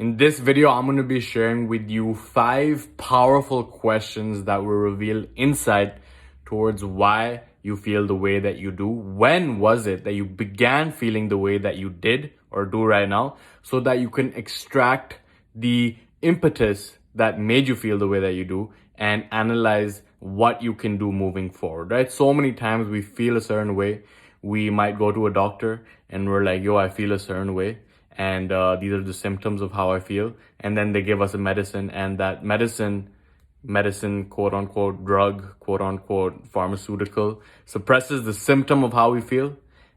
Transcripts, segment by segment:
In this video, I'm going to be sharing with you 5 powerful questions that will reveal insight towards why you feel the way that you do. When was it that you began feeling the way that you did or do right now, so that you can extract the impetus that made you feel the way that you do and analyze what you can do moving forward, right? So many times we feel a certain way. We might go to a doctor and we're like, yo, I feel a certain way. And these are the symptoms of how I feel. And then they give us a medicine, and that medicine, quote unquote, drug, quote unquote, pharmaceutical, suppresses the symptom of how we feel.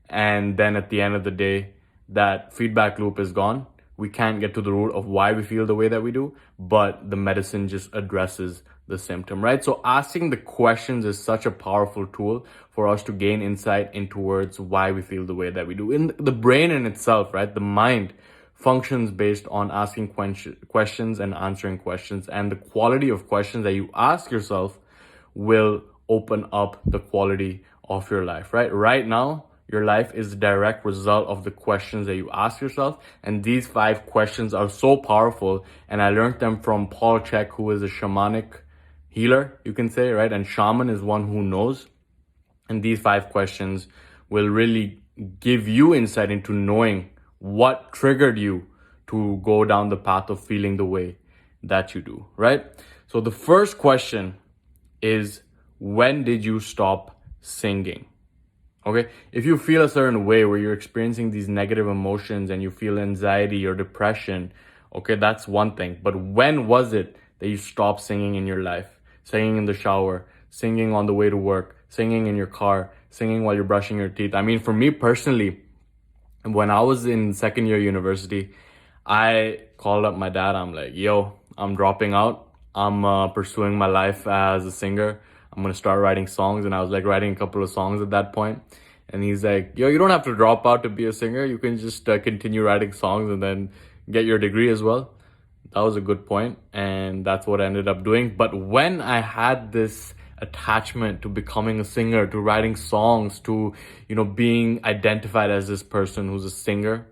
And then at the end of the day, that feedback loop is gone. We can't get to the root of why we feel the way that we do, but the medicine just addresses the symptom, right? So asking the questions is such a powerful tool for us to gain insight in towards why we feel the way that we do. In the brain in itself, right? The mind functions based on asking questions and answering questions, and the quality of questions that you ask yourself will open up the quality of your life, right? Right now, your life is a direct result of the questions that you ask yourself. And these 5 questions are so powerful. And I learned them from Paul Chek, who is a shamanic healer, you can say, right? And shaman is one who knows. And these 5 questions will really give you insight into knowing what triggered you to go down the path of feeling the way that you do, right? So the first question is, when did you stop singing? Okay, if you feel a certain way where you're experiencing these negative emotions and you feel anxiety or depression, okay, that's one thing. But when was it that you stopped singing in your life? Singing in the shower, singing on the way to work, singing in your car, singing while you're brushing your teeth. I mean, for me personally, when I was in second year university, I called up my dad. I'm like, yo, I'm dropping out. I'm pursuing my life as a singer. I'm going to start writing songs. And I was like writing a couple of songs at that point. And he's like, yo, you don't have to drop out to be a singer. You can just continue writing songs and then get your degree as well. That was a good point. And that's what I ended up doing. But when I had this attachment to becoming a singer, to writing songs, to, being identified as this person who's a singer,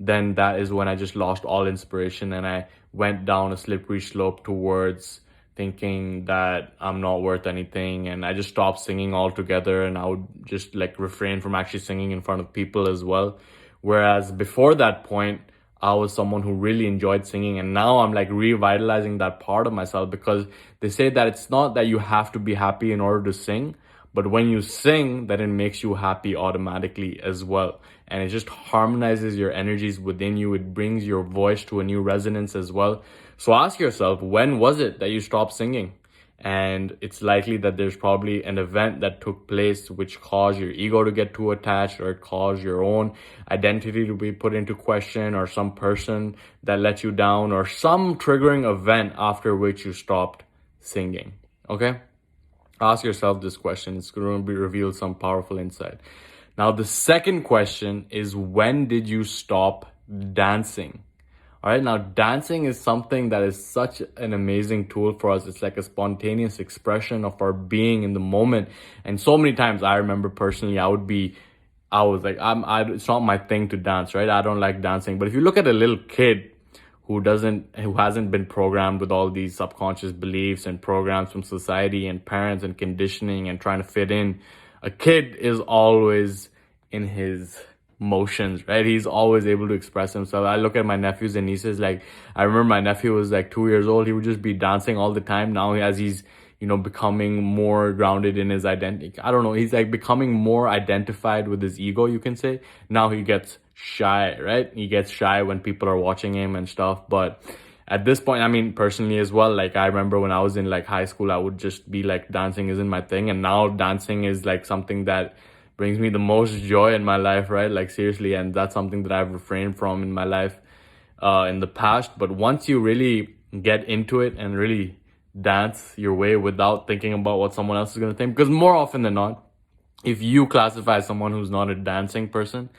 then that is when I just lost all inspiration and I went down a slippery slope towards thinking that I'm not worth anything, and I just stopped singing altogether, and I would just refrain from actually singing in front of people as well. Whereas before that point, I was someone who really enjoyed singing, and now I'm revitalizing that part of myself, because they say that it's not that you have to be happy in order to sing, but when you sing, that it makes you happy automatically as well. And it just harmonizes your energies within you. It brings your voice to a new resonance as well. So ask yourself, when was it that you stopped singing? And it's likely that there's probably an event that took place which caused your ego to get too attached, or it caused your own identity to be put into question, or some person that let you down, or some triggering event after which you stopped singing. Okay? Ask yourself this question. It's going to reveal some powerful insight. Now, the second question is, when did you stop dancing? All right. Now, dancing is something that is such an amazing tool for us. It's like a spontaneous expression of our being in the moment. And so many times I remember personally, I was like, it's not my thing to dance, right? I don't like dancing. But if you look at a little kid who hasn't been programmed with all these subconscious beliefs and programs from society and parents and conditioning and trying to fit in, a kid is always in his motions, right? He's always able to express himself. I look at my nephews and nieces, I remember my nephew was 2 years old. He would just be dancing all the time. Now as he's, becoming more grounded in his identity, I don't know, he's becoming more identified with his ego, you can say. Now he gets shy, right? He gets shy when people are watching him and stuff. But at this point, I mean, personally as well, I remember when I was in high school, I would just be dancing isn't my thing. And now dancing is something that brings me the most joy in my life, right? Seriously. And that's something that I've refrained from in my life in the past. But once you really get into it and really dance your way without thinking about what someone else is going to think, because more often than not, if you classify someone who's not a dancing person,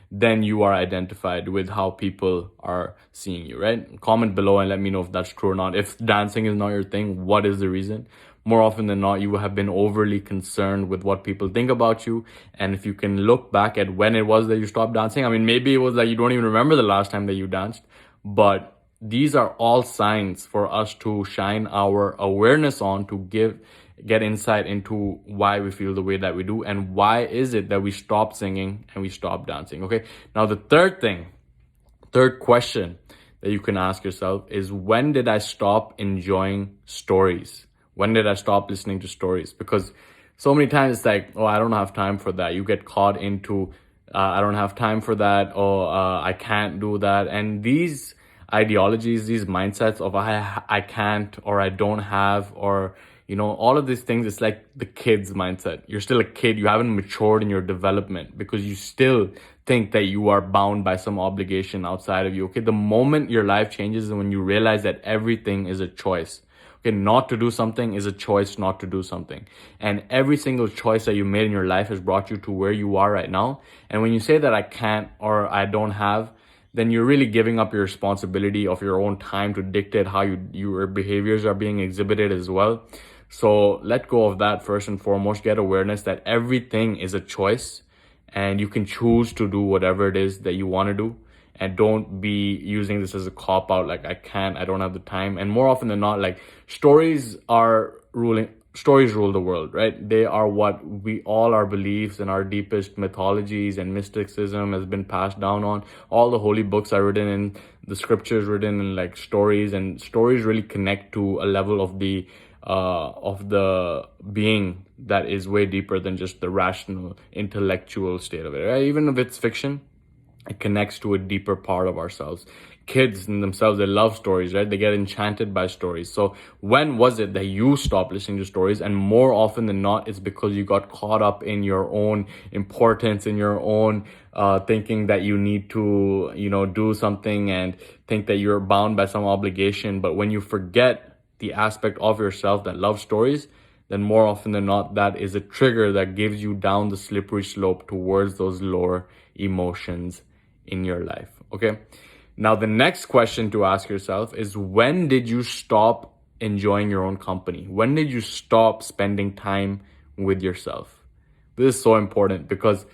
then you are identified with how people are seeing you, right? Comment below and let me know if that's true or not. If dancing is not your thing, what is the reason? More often than not, you have been overly concerned with what people think about you. And if you can look back at when it was that you stopped dancing, I mean, maybe it was you don't even remember the last time that you danced, but these are all signs for us to shine our awareness on, to get insight into why we feel the way that we do, and why is it that we stop singing and we stop dancing. Okay, now the third question that you can ask yourself is, when did I stop enjoying stories? When did I stop listening to stories? Because so many times it's like, oh, I don't have time for that. You get caught into, I don't have time for that, or I can't do that. And these ideologies, these mindsets of I can't, or I don't have, or all of these things, it's like the kid's mindset. You're still a kid. You haven't matured in your development because you still think that you are bound by some obligation outside of you. Okay, the moment your life changes and when you realize that everything is a choice. Okay, not to do something is a choice not to do something. And every single choice that you made in your life has brought you to where you are right now. And when you say that I can't or I don't have, then you're really giving up your responsibility of your own time to dictate how your behaviors are being exhibited as well. So let go of that first and foremost. Get awareness that everything is a choice and you can choose to do whatever it is that you want to do. And don't be using this as a cop out, like I can't, I don't have the time. And more often than not, like stories rule the world, right? They are what we all our beliefs and our deepest mythologies and mysticism has been passed down on. All the holy books are written in, the scriptures written in like stories, and stories really connect to a level of the being that is way deeper than just the rational intellectual state of it, right? Even if it's fiction, it connects to a deeper part of ourselves. Kids in themselves, they love stories, right? They get enchanted by stories. So when was it that you stopped listening to stories? And more often than not, it's because you got caught up in your own importance, in your own thinking that you need to, do something and think that you're bound by some obligation. But when you forget the aspect of yourself that loves stories, then more often than not, that is a trigger that gives you down the slippery slope towards those lower emotions in your life. Okay. Now, the next question to ask yourself is, when did you stop enjoying your own company? When did you stop spending time with yourself? This is so important because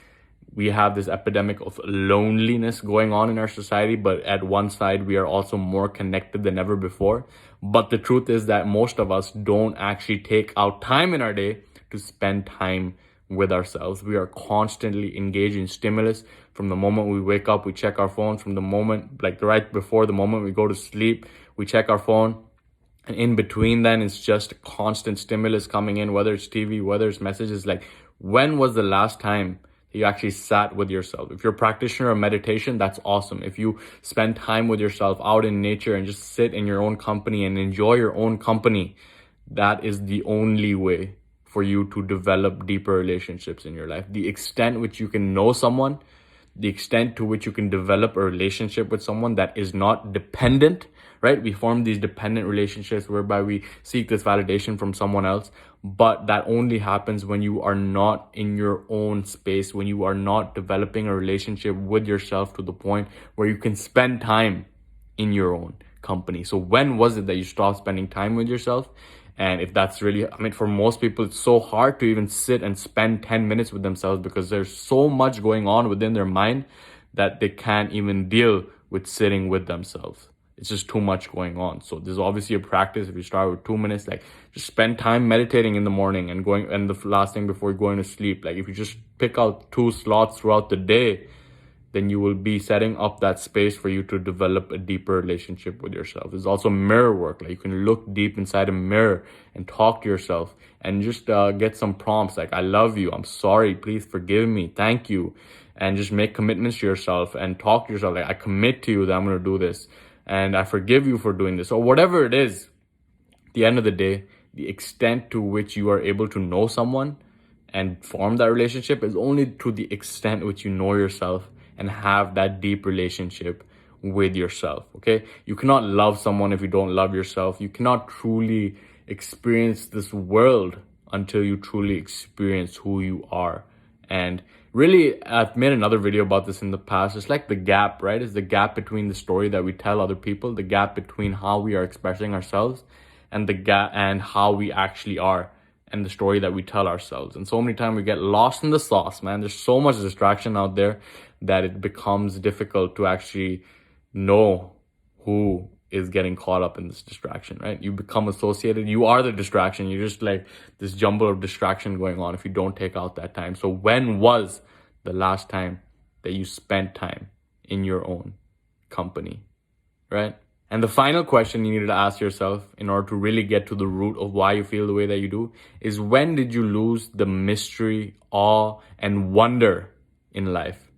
we have this epidemic of loneliness going on in our society, but at one side, we are also more connected than ever before. But the truth is that most of us don't actually take out time in our day to spend time with ourselves. We are constantly engaged in stimulus. From the moment we wake up, we check our phones. From the moment, like right before the moment we go to sleep, we check our phone. And in between then, it's just constant stimulus coming in, whether it's TV, whether it's messages. Like, when was the last time you actually sat with yourself? If you're a practitioner of meditation, that's awesome. If you spend time with yourself out in nature and just sit in your own company and enjoy your own company, that is the only way for you to develop deeper relationships in your life. The extent which you can know someone, the extent to which you can develop a relationship with someone that is not dependent, right? We form these dependent relationships whereby we seek this validation from someone else, but that only happens when you are not in your own space, when you are not developing a relationship with yourself to the point where you can spend time in your own company. So when was it that you stopped spending time with yourself? And if that's really, for most people, it's so hard to even sit and spend 10 minutes with themselves because there's so much going on within their mind that they can't even deal with sitting with themselves. It's just too much going on. So there's obviously a practice. If you start with 2 minutes, like just spend time meditating in the morning and the last thing before going to sleep. Like if you just pick out 2 slots throughout the day, then you will be setting up that space for you to develop a deeper relationship with yourself. There's also mirror work. Like you can look deep inside a mirror and talk to yourself and just get some prompts like, I love you, I'm sorry, please forgive me, thank you. And just make commitments to yourself and talk to yourself like, I commit to you that I'm going to do this and I forgive you for doing this, or whatever it is. At the end of the day, the extent to which you are able to know someone and form that relationship is only to the extent which you know yourself and have that deep relationship with yourself, okay? You cannot love someone if you don't love yourself. You cannot truly experience this world until you truly experience who you are. And really, I've made another video about this in the past. It's like the gap, right? It's the gap between the story that we tell other people, the gap between how we are expressing ourselves and the gap and how we actually are, and the story that we tell ourselves. And so many times we get lost in the sauce, man. There's so much distraction out there that it becomes difficult to actually know who is getting caught up in this distraction, right? You become associated. You are the distraction. You're just like this jumble of distraction going on if you don't take out that time. So when was the last time that you spent time in your own company, right? And the final question you need to ask yourself in order to really get to the root of why you feel the way that you do is, when did you lose the mystery, awe, and wonder in life?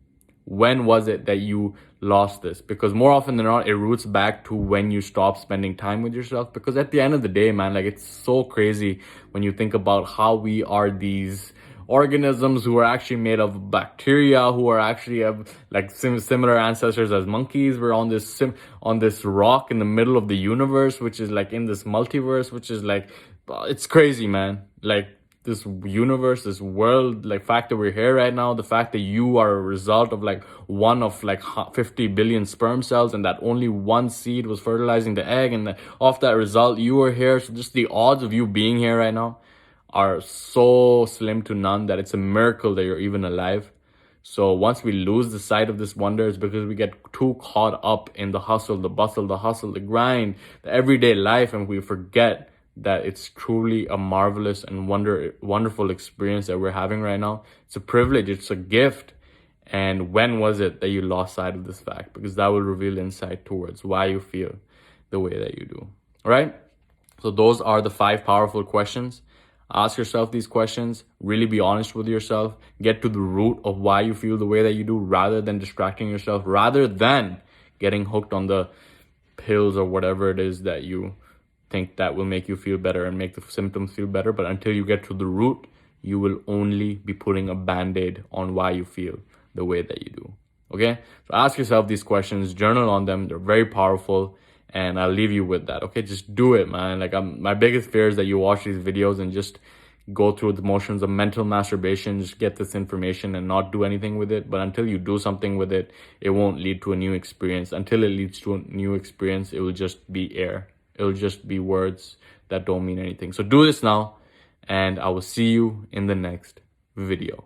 When was it that you lost this? Because more often than not, it roots back to when you stop spending time with yourself. Because at the end of the day, man, like, it's so crazy when you think about how we are these organisms who are actually made of bacteria, who are actually have like similar ancestors as monkeys. We're on this rock in the middle of the universe, which is like in this multiverse, which is like, it's crazy, man. Like, this universe, this world, like, fact that we're here right now, the fact that you are a result of like one of like 50 billion sperm cells, and that only one seed was fertilizing the egg, and off that result you are here. So just the odds of you being here right now are so slim to none that it's a miracle that you're even alive. So once we lose the sight of this wonder, it's because we get too caught up in the hustle, the bustle, the grind, the everyday life, and we forget that it's truly a marvelous and wonderful experience that we're having right now. It's a privilege, it's a gift. And when was it that you lost sight of this fact? Because that will reveal insight towards why you feel the way that you do. All right? So those are the 5 powerful questions. Ask yourself these questions, really be honest with yourself, get to the root of why you feel the way that you do, rather than distracting yourself, rather than getting hooked on the pills or whatever it is that you think that will make you feel better and make the symptoms feel better. But until you get to the root, you will only be putting a band-aid on why you feel the way that you do. Okay? So ask yourself these questions, journal on them. They're very powerful. And I'll leave you with that. Okay, just do it, man. Like, my biggest fear is that you watch these videos and just go through the motions of mental masturbation, just get this information and not do anything with it. But until you do something with it, it won't lead to a new experience. Until it leads to a new experience, it will just be air. It will just be words that don't mean anything. So do this now, and I will see you in the next video.